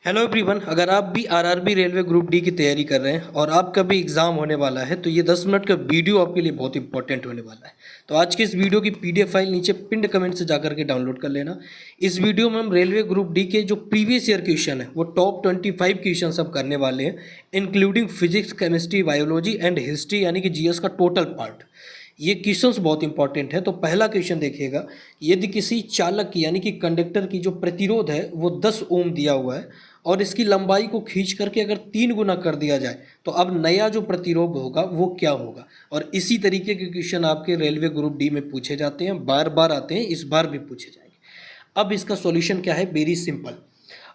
Hello everyone. अगर आप भी आरआरबी रेलवे ग्रुप डी की तैयारी कर रहे हैं और आपका भी एग्ज़ाम होने वाला है तो ये 10 मिनट का वीडियो आपके लिए बहुत इंपॉर्टेंट होने वाला है। तो आज के इस वीडियो की पीडीएफ फाइल नीचे पिंड कमेंट से जाकर के डाउनलोड कर लेना। इस वीडियो में हम रेलवे ग्रुप डी के जो प्रीवियस ईयर क्वेश्चन है वो टॉप 25 क्वेश्चन सब करने वाले हैं, including physics, chemistry, biology and history यानी कि जीएस का टोटल पार्ट। ये क्वेश्चंस बहुत इंपॉर्टेंट है। तो पहला क्वेश्चन देखिएगा, यदि किसी चालक की यानी कि कंडक्टर की जो प्रतिरोध है वो 10 ओम दिया हुआ है और इसकी लंबाई को खींच करके अगर 3 गुना कर दिया जाए तो अब नया जो प्रतिरोध होगा वो क्या होगा। और इसी तरीके के क्वेश्चन आपके रेलवे ग्रुप डी में पूछे जाते हैं, बार बार आते हैं, इस बार भी पूछे जाएंगे। अब इसका सॉल्यूशन क्या है, वेरी सिंपल।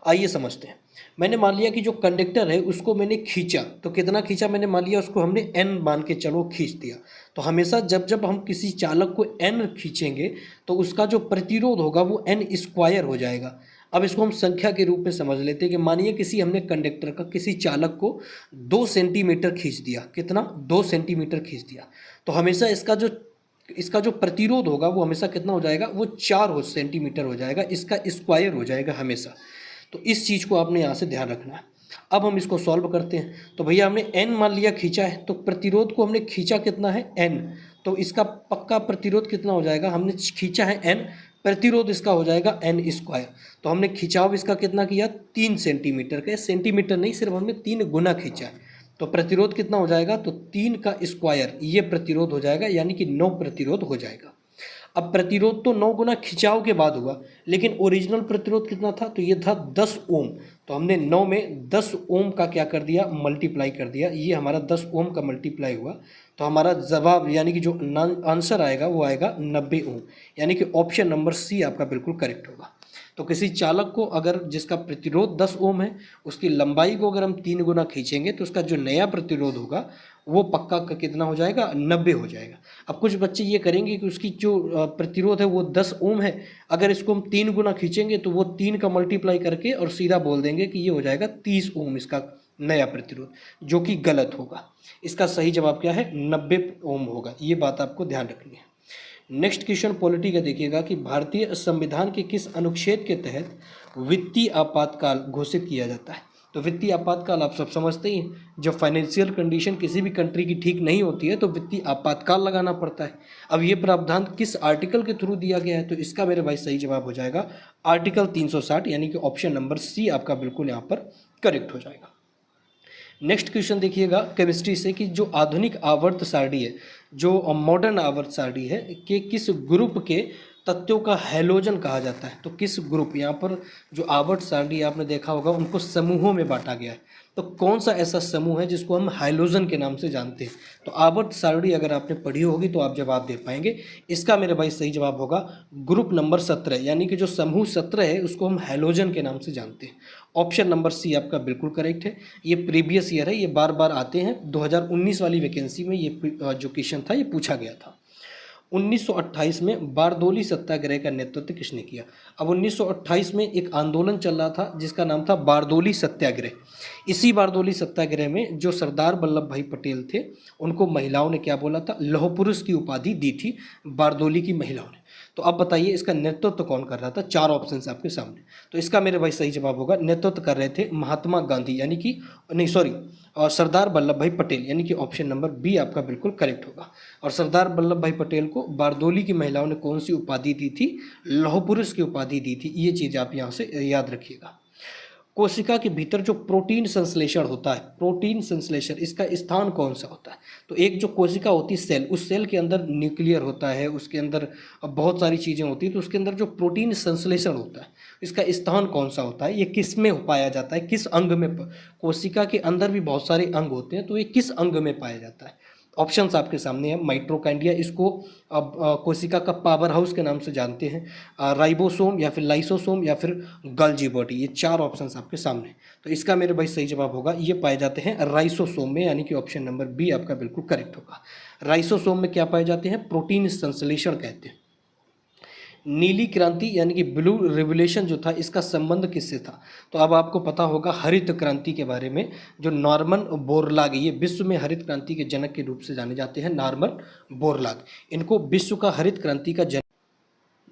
आइए समझते हैं। मैंने मान लिया कि जो कंडक्टर है उसको मैंने खींचा, तो कितना खींचा मैंने मान लिया, उसको हमने n मान के चलो खींच दिया। तो हमेशा जब जब हम किसी चालक को n खींचेंगे तो उसका जो प्रतिरोध होगा वो n स्क्वायर हो जाएगा। अब इसको हम संख्या के रूप में समझ लेते हैं कि मानिए किसी हमने कंडक्टर का किसी चालक को 2 सेंटीमीटर खींच दिया। कितना? 2 सेंटीमीटर खींच दिया। तो हमेशा इसका जो प्रतिरोध होगा वो हमेशा कितना हो जाएगा, वो 4 सेंटीमीटर हो जाएगा, इसका स्क्वायर हो जाएगा हमेशा। तो इस चीज़ को आपने यहाँ से ध्यान रखना है। अब हम इसको सॉल्व करते हैं। तो भैया हमने n मान लिया खींचा है, तो प्रतिरोध को हमने खींचा कितना है, n। तो इसका पक्का प्रतिरोध कितना हो जाएगा, हमने खींचा है n, प्रतिरोध इसका हो जाएगा n स्क्वायर। तो हमने खिंचाव इसका कितना किया, 3 सेंटीमीटर का। सेंटीमीटर नहीं, सिर्फ हमने 3 गुना खींचा है। तो प्रतिरोध कितना हो जाएगा, तो 3 का स्क्वायर ये प्रतिरोध हो जाएगा, यानी कि 9 प्रतिरोध हो जाएगा। अब प्रतिरोध तो 9 गुना खिंचाव के बाद हुआ, लेकिन ओरिजिनल प्रतिरोध कितना था, तो ये था 10 ओम। तो हमने 9 में 10 ओम का क्या कर दिया, मल्टीप्लाई कर दिया। ये हमारा 10 ओम का मल्टीप्लाई हुआ। तो हमारा जवाब यानी कि जो आंसर आएगा वो आएगा 90 ओम, यानी कि ऑप्शन नंबर सी आपका बिल्कुल करेक्ट होगा। तो किसी चालक को अगर जिसका प्रतिरोध 10 ओम है, उसकी लंबाई को अगर हम 3 गुना खींचेंगे तो उसका जो नया प्रतिरोध होगा वो पक्का का कितना हो जाएगा, 90 हो जाएगा। अब कुछ बच्चे ये करेंगे कि उसकी जो प्रतिरोध है वो 10 ओम है, अगर इसको हम 3 गुना खींचेंगे तो वो 3 का मल्टीप्लाई करके और सीधा बोल देंगे कि ये हो जाएगा 30 ओम इसका नया प्रतिरोध, जो कि गलत होगा। इसका सही जवाब क्या है, 90 ओम होगा। ये बात आपको ध्यान रखनी है। नेक्स्ट क्वेश्चन पॉलिटी का देखिएगा कि भारतीय संविधान के किस अनुच्छेद के तहत वित्तीय आपातकाल घोषित किया जाता है। तो वित्तीय आपातकाल आप सब समझते ही हैं, जब फाइनेंशियल कंडीशन किसी भी कंट्री की ठीक नहीं होती है तो वित्तीय आपातकाल लगाना पड़ता है। अब ये प्रावधान किस आर्टिकल के थ्रू दिया गया है, तो इसका मेरे भाई सही जवाब हो जाएगा आर्टिकल 360, यानी कि ऑप्शन नंबर सी आपका बिल्कुल यहाँ पर करेक्ट हो जाएगा। नेक्स्ट क्वेश्चन देखिएगा केमिस्ट्री से कि जो आधुनिक आवर्त सारणी है, जो मॉडर्न आवर्त सारणी है, कि किस ग्रुप के तत्वों का हैलोजन कहा जाता है। तो किस ग्रुप, यहाँ पर जो आवर्त सारणी आपने देखा होगा उनको समूहों में बांटा गया है, तो कौन सा ऐसा समूह है जिसको हम हाइलोजन के नाम से जानते हैं। तो आवर्त सारणी अगर आपने पढ़ी होगी तो आप जवाब दे पाएंगे। इसका मेरे भाई सही जवाब होगा ग्रुप नंबर 17, यानी कि जो समूह 17 है उसको हम हाइलोजन के नाम से जानते हैं। ऑप्शन नंबर सी आपका बिल्कुल करेक्ट है। ये प्रीवियस ईयर है, ये बार बार आते हैं। 2019 वाली वैकेंसी में ये जो क्वेश्चन था ये पूछा गया था। 1928 में बारदोली सत्याग्रह का नेतृत्व किसने किया। अब 1928 में एक आंदोलन चल रहा था जिसका नाम था बारदोली सत्याग्रह। इसी बारदोली सत्याग्रह में जो सरदार वल्लभ भाई पटेल थे उनको महिलाओं ने क्या बोला था, लौह पुरुष की उपाधि दी थी बारदोली की महिलाओं ने। तो अब बताइए इसका नेतृत्व कौन कर रहा था। 4 ऑप्शन आपके सामने। तो इसका मेरे भाई सही जवाब होगा, नेतृत्व कर रहे थे महात्मा गांधी, यानी कि नहीं सॉरी सरदार वल्लभ भाई पटेल, यानी कि ऑप्शन नंबर बी आपका बिल्कुल करेक्ट होगा। और सरदार वल्लभ भाई पटेल को बारदोली की महिलाओं ने कौन सी उपाधि दी थी, लौह पुरुष की उपाधि दी थी। ये चीज़ आप यहाँ से याद रखिएगा। कोशिका के भीतर जो प्रोटीन संश्लेषण होता है, प्रोटीन संश्लेषण, इसका स्थान कौन सा होता है। तो एक जो कोशिका होती है सेल, उस सेल के अंदर न्यूक्लियर होता है, उसके अंदर बहुत सारी चीज़ें होती हैं, तो उसके अंदर जो प्रोटीन संश्लेषण होता है इसका स्थान कौन सा होता है, ये किस में पाया जाता है, किस अंग में। कोशिका के अंदर भी बहुत सारे अंग होते हैं, तो ये किस अंग में पाया जाता है। ऑप्शंस आपके सामने हैं। माइटोकॉन्ड्रिया, इसको अब कोशिका का पावर हाउस के नाम से जानते हैं, राइबोसोम या फिर लाइसोसोम या फिर गल्जी बॉडी। ये 4 ऑप्शंस आपके सामने। तो इसका मेरे भाई सही जवाब होगा, ये पाए जाते हैं राइसोसोम में, यानी कि ऑप्शन नंबर बी आपका बिल्कुल करेक्ट होगा। राइसोसोम में क्या पाए जाते हैं, प्रोटीन संश्लेषण कहते हैं। नीली क्रांति यानी कि ब्लू रिवोल्यूशन जो था, इसका संबंध किससे था। तो अब आपको पता होगा हरित क्रांति के बारे में। जो नॉर्मन बोरलाग, ये विश्व में हरित क्रांति के जनक के रूप से जाने जाते हैं, नॉर्मन बोरलाग। इनको विश्व का हरित क्रांति का जनक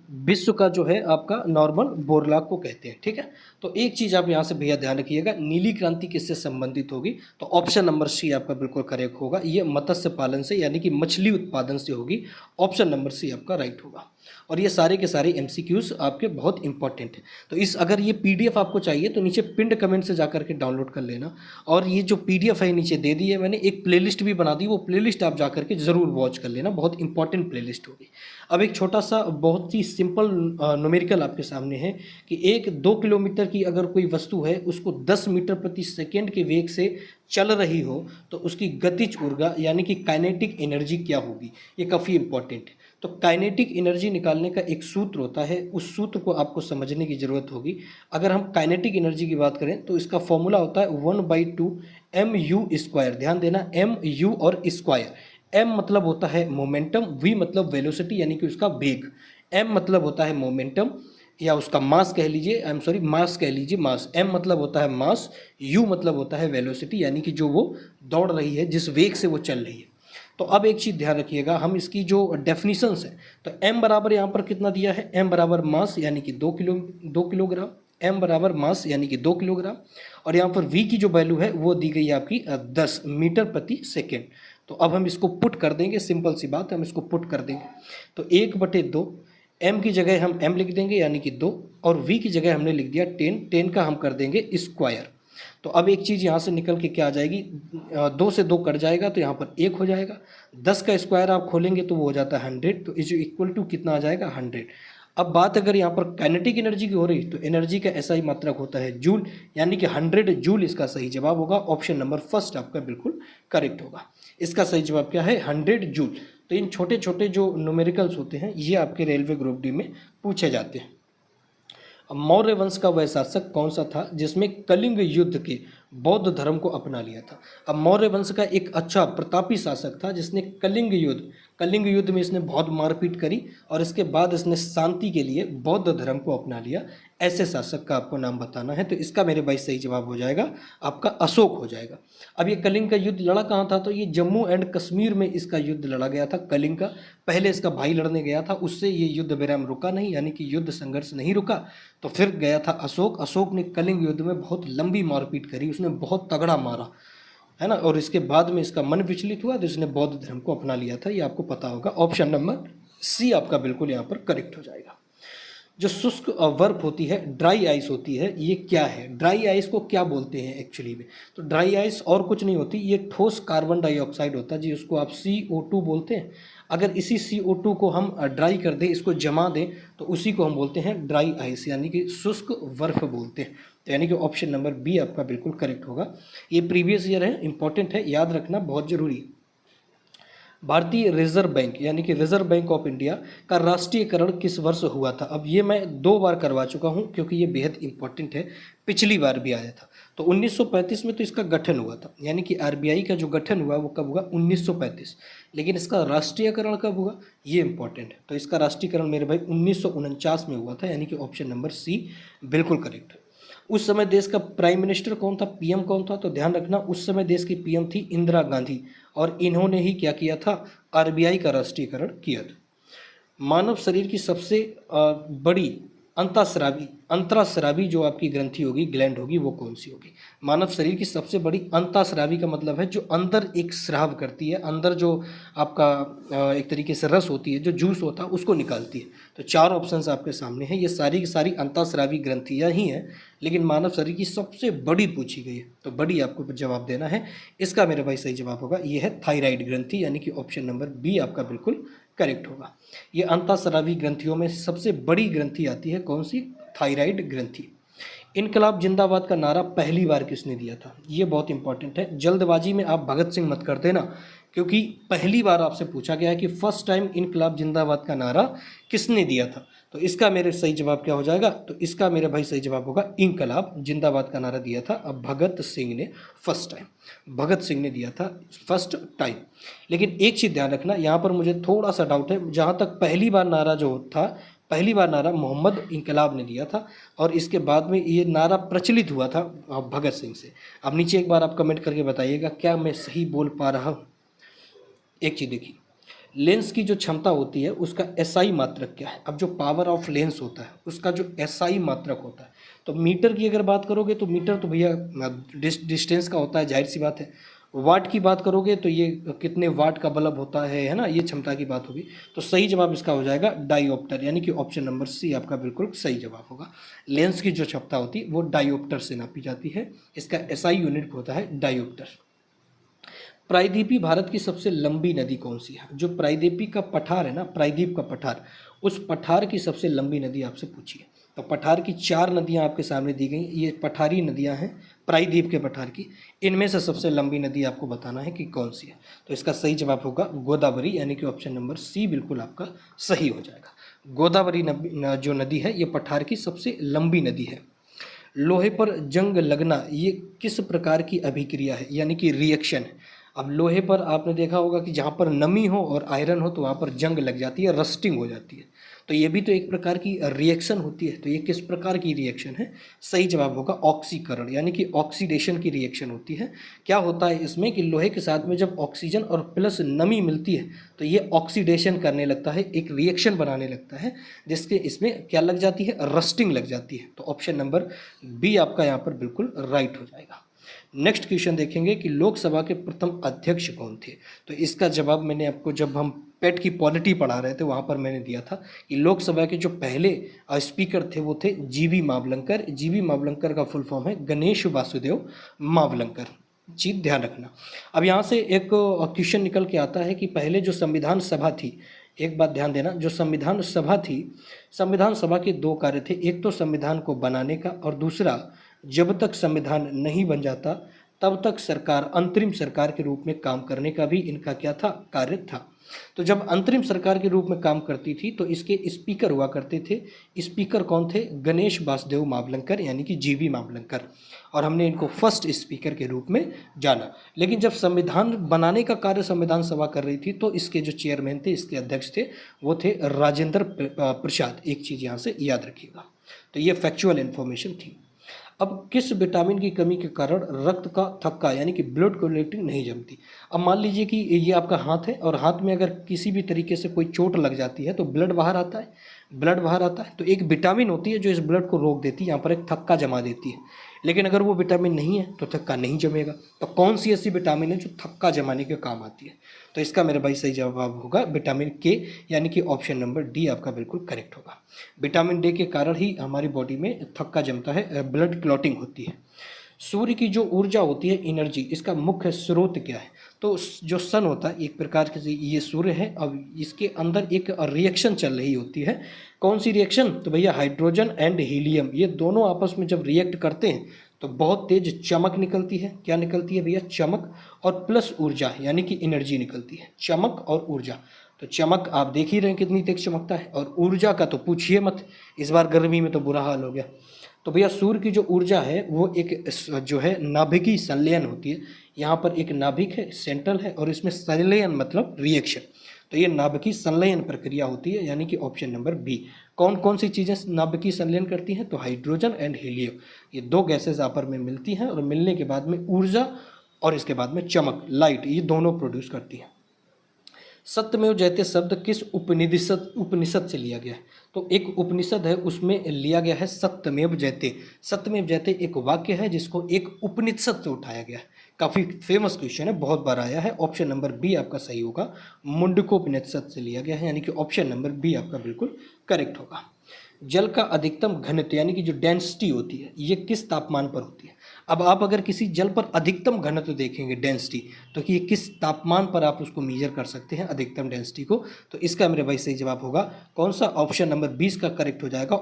विश्व का जो है आपका नॉर्मल बोरलॉग को कहते हैं, ठीक है। तो एक चीज़ आप यहाँ से भैया ध्यान रखिएगा, नीली क्रांति किससे संबंधित होगी, तो ऑप्शन नंबर सी आपका बिल्कुल करेक्ट होगा। ये मत्स्य पालन से यानी कि मछली उत्पादन से होगी, ऑप्शन नंबर सी आपका राइट होगा। और ये सारे के सारे एमसीक्यूज आपके बहुत इंपॉर्टेंट हैं। तो इस अगर ये पीडीएफ आपको चाहिए तो नीचे पिंड कमेंट से जाकर के डाउनलोड कर लेना। और ये जो पीडीएफ है नीचे दे दी है मैंने, एक प्लेलिस्ट भी बना दी, वो प्लेलिस्ट आप जाकर के ज़रूर वॉच कर लेना, बहुत इंपॉर्टेंट प्लेलिस्ट होगी। अब एक छोटा सा बहुत ही सिंपल न्यूमेरिकल आपके सामने है कि 1-2 किलोमीटर की अगर कोई वस्तु है उसको 10 मीटर प्रति सेकेंड के वेग से चल रही हो तो उसकी गतिज ऊर्जा यानी कि काइनेटिक एनर्जी क्या होगी। ये काफ़ी इंपॉर्टेंट है। तो काइनेटिक एनर्जी निकालने का एक सूत्र होता है, उस सूत्र को आपको समझने की ज़रूरत होगी। अगर हम काइनेटिक एनर्जी की बात करें तो इसका फॉर्मूला होता है 1/2 mu²। ध्यान देना, mu और स्क्वायर। m मतलब होता है मोमेंटम, v मतलब वेलोसिटी यानी कि उसका वेग, m मतलब होता है मोमेंटम या उसका मास कह लीजिए, आई एम सॉरी मास कह लीजिए, मास। m मतलब होता है मास, u मतलब होता है वेलोसिटी यानी कि जो वो दौड़ रही है, जिस वेग से वो चल रही है। तो अब एक चीज़ ध्यान रखिएगा, हम इसकी जो डेफिनीशंस है तो m बराबर यहाँ पर कितना दिया है, m बराबर मास यानी कि 2 किलोग्राम, m बराबर मास यानी कि 2 किलोग्राम। और यहाँ पर v की जो वैल्यू है वो दी गई है आपकी 10 मीटर प्रति सेकेंड। तो अब हम इसको पुट कर देंगे, सिंपल सी बात है, हम इसको पुट कर देंगे। तो 1/2 m की जगह हम m लिख देंगे यानी कि 2, और v की जगह हमने लिख दिया 10 का हम कर देंगे स्क्वायर। तो अब एक चीज़ यहाँ से निकल के क्या आ जाएगी, 2 से 2 कट जाएगा तो यहाँ पर 1 हो जाएगा। 10 का स्क्वायर आप खोलेंगे तो वो हो जाता है 100, तो इज इक्वल टू कितना आ जाएगा 100। अब बात अगर यहाँ पर काइनेटिक एनर्जी की हो रही तो एनर्जी का ऐसा ही मात्रक होता है जूल, यानी कि 100 जूल इसका सही जवाब होगा। ऑप्शन नंबर फर्स्ट आपका बिल्कुल करेक्ट होगा। इसका सही जवाब क्या है, 100 जूल। तो इन छोटे छोटे जो न्यूमेरिकल्स होते हैं ये आपके रेलवे ग्रुप डी में पूछे जाते हैं। मौर्य वंश का वह शासक कौन सा था जिसमें कलिंग युद्ध के बौद्ध धर्म को अपना लिया था। अब मौर्य वंश का एक अच्छा प्रतापी शासक था जिसने कलिंग युद्ध में इसने बहुत मारपीट करी और इसके बाद इसने शांति के लिए बौद्ध धर्म को अपना लिया। ऐसे शासक का आपको नाम बताना है। तो इसका मेरे भाई सही जवाब हो जाएगा आपका अशोक हो जाएगा। अब ये कलिंग का युद्ध लड़ा कहाँ था, तो ये जम्मू एंड कश्मीर में इसका युद्ध लड़ा गया था कलिंग का। पहले इसका भाई लड़ने गया था, उससे ये युद्ध विराम रुका नहीं, यानी कि युद्ध संघर्ष नहीं रुका। तो फिर गया था अशोक ने कलिंग युद्ध में बहुत लंबी मारपीट करी, उसने बहुत तगड़ा मारा है ना। और इसके बाद में इसका मन विचलित हुआ तो इसने बौद्ध धर्म को अपना लिया था, ये आपको पता होगा। ऑप्शन नंबर सी आपका बिल्कुल यहाँ पर करेक्ट हो जाएगा। जो शुष्क बर्फ होती है, ड्राई आइस होती है, ये क्या है, ड्राई आइस को क्या बोलते हैं एक्चुअली में। तो ड्राई आइस और कुछ नहीं होती, ये ठोस कार्बन डाइऑक्साइड होता है जी, उसको आप CO2 बोलते हैं। अगर इसी CO2 को हम ड्राई कर दें, इसको जमा दें, तो उसी को हम बोलते हैं ड्राई आइस यानी कि शुष्क बर्फ बोलते हैं। तो यानी कि ऑप्शन नंबर बी आपका बिल्कुल करेक्ट होगा। ये प्रीवियस ईयर है, इंपॉर्टेंट है, याद रखना बहुत जरूरी है। भारतीय रिजर्व बैंक यानी कि रिजर्व बैंक ऑफ इंडिया का राष्ट्रीयकरण किस वर्ष हुआ था। अब ये मैं 2 बार करवा चुका हूँ क्योंकि ये बेहद इंपॉर्टेंट है, पिछली बार भी आया था। तो 1935 में तो इसका गठन हुआ था, यानी कि RBI का जो गठन हुआ वो कब हुआ, 1935। लेकिन इसका राष्ट्रीयकरण कब हुआ, ये इंपॉर्टेंट है। तो इसका राष्ट्रीयकरण मेरे भाई 1949 में हुआ था, यानी कि ऑप्शन नंबर सी बिल्कुल करेक्ट है। उस समय देश का प्राइम मिनिस्टर कौन था, PM कौन था, तो ध्यान रखना उस समय देश की PM थी इंदिरा गांधी, और इन्होंने ही क्या किया था, RBI का राष्ट्रीयकरण किया था। मानव शरीर की सबसे बड़ी अंतःस्रावी जो आपकी ग्रंथि होगी, ग्लैंड होगी, वो कौन सी होगी। मानव शरीर की सबसे बड़ी अंतःस्रावी का मतलब है जो अंदर एक स्राव करती है, अंदर जो आपका एक तरीके से रस होती है, जो जूस होता है, उसको निकालती है। तो 4 ऑप्शंस आपके सामने हैं, ये सारी की सारी अंतःस्रावी ग्रंथियाँ ही हैं, लेकिन मानव शरीर की सबसे बड़ी पूछी गई है, तो बड़ी आपको जवाब देना है। इसका मेरे भाई सही जवाब होगा, ये है थायराइड ग्रंथि, यानी कि ऑप्शन नंबर बी आपका बिल्कुल करेक्ट होगा। ये अंतःस्रावी ग्रंथियों में सबसे बड़ी ग्रंथि आती है, कौन सी, थायराइड ग्रंथि। इनकलाब जिंदाबाद का नारा पहली बार किसने दिया था, ये बहुत इंपॉर्टेंट है। जल्दबाजी में आप भगत सिंह मत कर देना, क्योंकि पहली बार आपसे पूछा गया है कि फर्स्ट टाइम इनकलाब जिंदाबाद का नारा किसने दिया था। तो इसका मेरे सही जवाब क्या हो जाएगा, तो इसका मेरे भाई सही जवाब होगा इनकलाब जिंदाबाद का नारा दिया था अब भगत सिंह ने फर्स्ट टाइम, भगत सिंह ने दिया था फर्स्ट टाइम। लेकिन एक चीज़ ध्यान रखना, यहाँ पर मुझे थोड़ा सा डाउट है, जहाँ तक पहली बार नारा जो था, पहली बार नारा मोहम्मद इनकलाब ने दिया था और इसके बाद में ये नारा प्रचलित हुआ था भगत सिंह से। अब नीचे एक बार आप कमेंट करके बताइएगा क्या मैं सही बोल पा रहा हूँ। एक चीज़ देखिए, लेंस की जो क्षमता होती है उसका एसआई मात्रक क्या है। अब जो पावर ऑफ लेंस होता है उसका जो एसआई मात्रक होता है, तो मीटर की अगर बात करोगे तो मीटर तो भैया डिस्टेंस का होता है, जाहिर सी बात है। वाट की बात करोगे तो ये कितने वाट का बल्ब होता है ना, ये क्षमता की बात होगी। तो सही जवाब इसका हो जाएगा डायोप्टर, यानी कि ऑप्शन नंबर सी आपका बिल्कुल सही जवाब होगा। लेंस की जो क्षमता होती है वो डायोप्टर से नापी जाती है, इसका एसआई यूनिट होता है डायोप्टर। प्रायद्वीपी भारत की सबसे लंबी नदी कौन सी है। जो प्रायद्वीपी का पठार है ना, प्रायद्वीप का पठार, उस पठार की सबसे लंबी नदी आपसे पूछी है। तो पठार की 4 नदियां आपके सामने दी गई, ये पठारी नदियां हैं प्रायद्वीप के पठार की। इनमें से सबसे लंबी नदी आपको बताना है कि कौन सी है। तो इसका सही जवाब होगा गोदावरी, यानी कि ऑप्शन नंबर सी बिल्कुल आपका सही हो जाएगा। गोदावरी जो नदी है ये पठार की सबसे लंबी नदी है। लोहे पर जंग लगना ये किस प्रकार की अभिक्रिया है, यानी कि रिएक्शन है। अब लोहे पर आपने देखा होगा कि जहाँ पर नमी हो और आयरन हो तो वहाँ पर जंग लग जाती है, रस्टिंग हो जाती है। तो ये भी तो एक प्रकार की रिएक्शन होती है। तो ये किस प्रकार की रिएक्शन है, सही जवाब होगा ऑक्सीकरण, यानी कि ऑक्सीडेशन की रिएक्शन होती है। क्या होता है इसमें कि लोहे के साथ में जब ऑक्सीजन और प्लस नमी मिलती है तो ये ऑक्सीडेशन करने लगता है, एक रिएक्शन बनाने लगता है, जिसके इसमें क्या लग जाती है, रस्टिंग लग जाती है। तो ऑप्शन नंबर बी आपका यहाँ पर बिल्कुल राइट हो जाएगा। नेक्स्ट क्वेश्चन देखेंगे कि लोकसभा के प्रथम अध्यक्ष कौन थे। तो इसका जवाब मैंने आपको जब हम पेट की पॉलिटी पढ़ा रहे थे वहाँ पर मैंने दिया था कि लोकसभा के जो पहले स्पीकर थे वो थे जीवी मावलंकर। जीवी मावलंकर का फुल फॉर्म है गणेश वासुदेव मावलंकर, चीज ध्यान रखना। अब यहाँ से एक क्वेश्चन निकल के आता है कि पहले जो संविधान सभा थी, एक बात ध्यान देना, जो संविधान सभा थी, संविधान सभा के 2 कार्य थे, एक तो संविधान को बनाने का और दूसरा जब तक संविधान नहीं बन जाता तब तक सरकार, अंतरिम सरकार के रूप में काम करने का भी इनका क्या था, कार्य था। तो जब अंतरिम सरकार के रूप में काम करती थी तो इसके स्पीकर हुआ करते थे। स्पीकर कौन थे, गणेश वासुदेव मावलंकर, यानी कि जीवी मावलंकर, और हमने इनको फर्स्ट स्पीकर के रूप में जाना। लेकिन जब संविधान बनाने का कार्य संविधान सभा कर रही थी तो इसके जो चेयरमैन थे, इसके अध्यक्ष थे, वो थे राजेंद्र प्रसाद। एक चीज़ यहाँ से याद रखिएगा। तो ये फैक्चुअल इन्फॉर्मेशन थी। अब किस विटामिन की कमी के कारण रक्त का थक्का, यानी कि ब्लड कोलेक्टिंग नहीं जमती। अब मान लीजिए कि ये आपका हाथ है और हाथ में अगर किसी भी तरीके से कोई चोट लग जाती है तो ब्लड बाहर आता है, ब्लड बाहर आता है। तो एक विटामिन होती है जो इस ब्लड को रोक देती है, यहाँ पर एक थक्का जमा देती है। लेकिन अगर वो विटामिन नहीं है तो थक्का नहीं जमेगा। तो कौन सी ऐसी विटामिन है जो थक्का जमाने के काम आती है। तो इसका मेरे भाई सही जवाब होगा विटामिन के, यानी कि ऑप्शन नंबर डी आपका बिल्कुल करेक्ट होगा। विटामिन डी के कारण ही हमारी बॉडी में थक्का जमता है, ब्लड क्लॉटिंग होती है। सूर्य की जो ऊर्जा होती है, एनर्जी, इसका मुख्य स्रोत क्या है। तो जो सन होता है एक प्रकार से ये सूर्य है। अब इसके अंदर एक रिएक्शन चल रही होती है। कौन सी रिएक्शन, तो भैया हाइड्रोजन एंड हीलियम, ये दोनों आपस में जब रिएक्ट करते हैं तो बहुत तेज चमक निकलती है। क्या निकलती है भैया, चमक, और प्लस ऊर्जा, यानी कि एनर्जी निकलती है। चमक और ऊर्जा, तो चमक आप देख ही रहे हैं कितनी तेज चमकता है, और ऊर्जा का तो पूछिए मत, इस बार गर्मी में तो बुरा हाल हो गया। तो भैया सूर्य की जो ऊर्जा है वो एक जो है नाभिकीय संलयन होती है। यहाँ पर एक नाभिक है, सेंट्रल है, और इसमें संलयन मतलब रिएक्शन। तो ये नाभिकीय संलयन प्रक्रिया होती है, यानी कि ऑप्शन नंबर बी। कौन कौन सी चीज़ें नाभिकीय संलयन करती हैं, तो हाइड्रोजन एंड हीलियम, ये 2 गैसेज आपस में मिलती हैं और मिलने के बाद में ऊर्जा और इसके बाद में चमक, लाइट, ये दोनों प्रोड्यूस करती हैं। सत्यमेव जयते शब्द किस उपनिषद से लिया गया है। तो एक उपनिषद है उसमें लिया गया है सत्यमेव जयते। सत्यमेव जयते एक वाक्य है जिसको एक उपनिषद से उठाया गया है। काफ़ी फेमस क्वेश्चन है, बहुत बार आया है। ऑप्शन नंबर बी आपका सही होगा, मुंडकोपनिषद से लिया गया है, यानी कि ऑप्शन नंबर बी आपका बिल्कुल करेक्ट होगा। जल का अधिकतम घनत्व, यानी कि जो डेंसिटी होती है, ये किस तापमान पर होती है। अब आप अगर किसी जल पर अधिकतम घनत्व देखेंगे, डेंसिटी, तो कि ये किस तापमान पर आप उसको मेजर कर सकते हैं अधिकतम डेंसिटी को। तो इसका मेरे भाई सही जवाब होगा कौन सा, ऑप्शन नंबर 20 का करेक्ट हो जाएगा,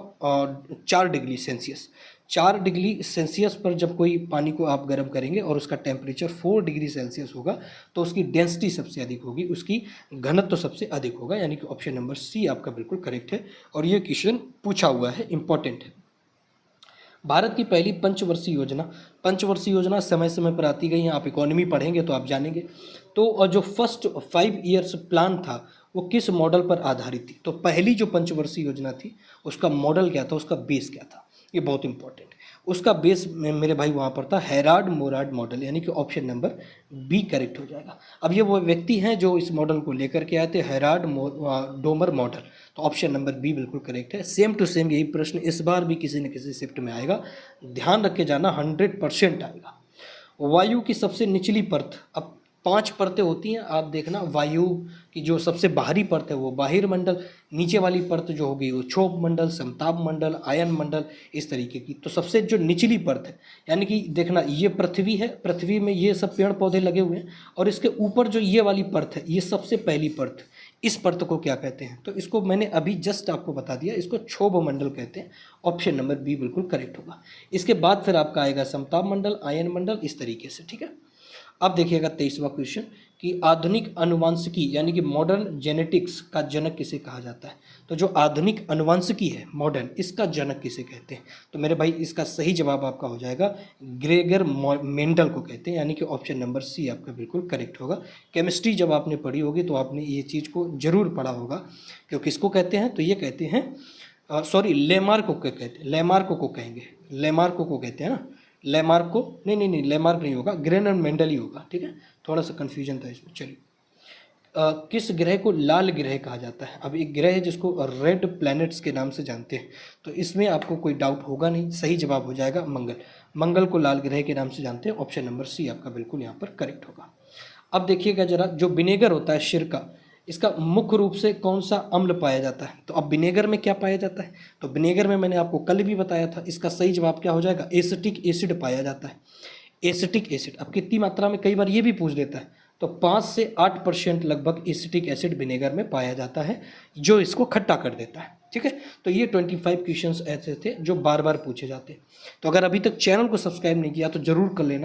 4 डिग्री सेल्सियस। 4 डिग्री सेल्सियस पर जब कोई पानी को आप गर्म करेंगे और उसका टेम्परेचर 4 डिग्री सेल्सियस होगा तो उसकी डेंसिटी सबसे अधिक होगी, उसकी घनत्व सबसे अधिक होगा, यानी कि ऑप्शन नंबर सी आपका बिल्कुल करेक्ट है। और ये क्वेश्चन पूछा हुआ है, इंपॉर्टेंट है। भारत की पहली पंचवर्षीय योजना समय समय पर आती गई हैं। आप इकोनॉमी पढ़ेंगे तो आप जानेंगे। तो और जो फर्स्ट 5 ईयर्स प्लान था वो किस मॉडल पर आधारित थी। तो पहली जो पंचवर्षीय योजना थी उसका मॉडल क्या था, उसका बेस क्या था, ये बहुत इंपॉर्टेंट है। उसका बेस में मेरे भाई वहाँ पर था हेराल्ड मोराड मॉडल, यानी कि ऑप्शन नंबर बी करेक्ट हो जाएगा। अब ये वो व्यक्ति हैं जो इस मॉडल को लेकर के आए थे, हेराल्ड डोमर मॉडल, तो ऑप्शन नंबर बी बिल्कुल करेक्ट है। सेम टू सेम यही प्रश्न इस बार भी किसी न किसी शिफ्ट में आएगा, ध्यान रख के जाना, 100% आएगा। वायु की सबसे निचली परत, अब 5 परतें होती हैं, आप देखना वायु की जो सबसे बाहरी परत है वो बाहिर मंडल, नीचे वाली परत जो होगी वो क्षोभ मंडल, समताप मंडल, आयन मंडल, इस तरीके की। तो सबसे जो निचली परत है, यानी कि देखना ये पृथ्वी है, पृथ्वी में ये सब पेड़ पौधे लगे हुए हैं, और इसके ऊपर जो ये वाली परत है, ये सबसे पहली परत, इस परत को क्या कहते हैं? तो इसको मैंने अभी जस्ट आपको बता दिया, इसको क्षोभ मंडल कहते हैं। ऑप्शन नंबर बी बिल्कुल करेक्ट होगा। इसके बाद फिर आपका आएगा समताप मंडल, आयन मंडल, इस तरीके से, ठीक है। अब देखिएगा 23वां क्वेश्चन कि आधुनिक अनुवांशिकी यानी कि मॉडर्न जेनेटिक्स का जनक किसे कहा जाता है? तो जो आधुनिक अनुवांशिकी है मॉडर्न, इसका जनक किसे कहते हैं? तो मेरे भाई इसका सही जवाब आपका हो जाएगा ग्रेगर मेंडल को कहते हैं, यानी कि ऑप्शन नंबर सी आपका बिल्कुल करेक्ट होगा। केमिस्ट्री जब आपने पढ़ी होगी तो आपने ये चीज़ को जरूर पढ़ा होगा, क्योंकि किसको कहते हैं? तो ये कहते हैं सॉरी लेमार्क को कहते हैं, लेमार्क को कहेंगे, लेमार्क को कहते हैं ना, लेमार्क को नहीं लेमार्क नहीं होगा, ग्रेगर मेंडल ही होगा, ठीक है। थोड़ा सा कन्फ्यूजन था इसमें। चलिए किस ग्रह को लाल ग्रह कहा जाता है? अब एक ग्रह है जिसको रेड प्लैनेट्स के नाम से जानते हैं, तो इसमें आपको कोई डाउट होगा नहीं, सही जवाब हो जाएगा मंगल। मंगल को लाल ग्रह के नाम से जानते हैं, ऑप्शन नंबर सी आपका बिल्कुल यहाँ पर करेक्ट होगा। अब देखिएगा जरा, जो विनेगर होता है सिरका, इसका मुख्य रूप से कौन सा अम्ल पाया जाता है? तो अब विनेगर में क्या पाया जाता है? तो विनेगर में मैंने आपको कल भी बताया था, इसका सही जवाब क्या हो जाएगा? एसिटिक एसिड पाया जाता है। एसिटिक एसिड, अब कितनी मात्रा में, कई बार ये भी पूछ देता है, तो 5 से 8% लगभग एसिटिक एसिड विनेगर में पाया जाता है, जो इसको खट्टा कर देता है, ठीक है। तो ये 25 क्वेश्चंस ऐसे थे जो बार बार पूछे जाते हैं। तो अगर अभी तक चैनल को सब्सक्राइब नहीं किया तो जरूर कर लेना।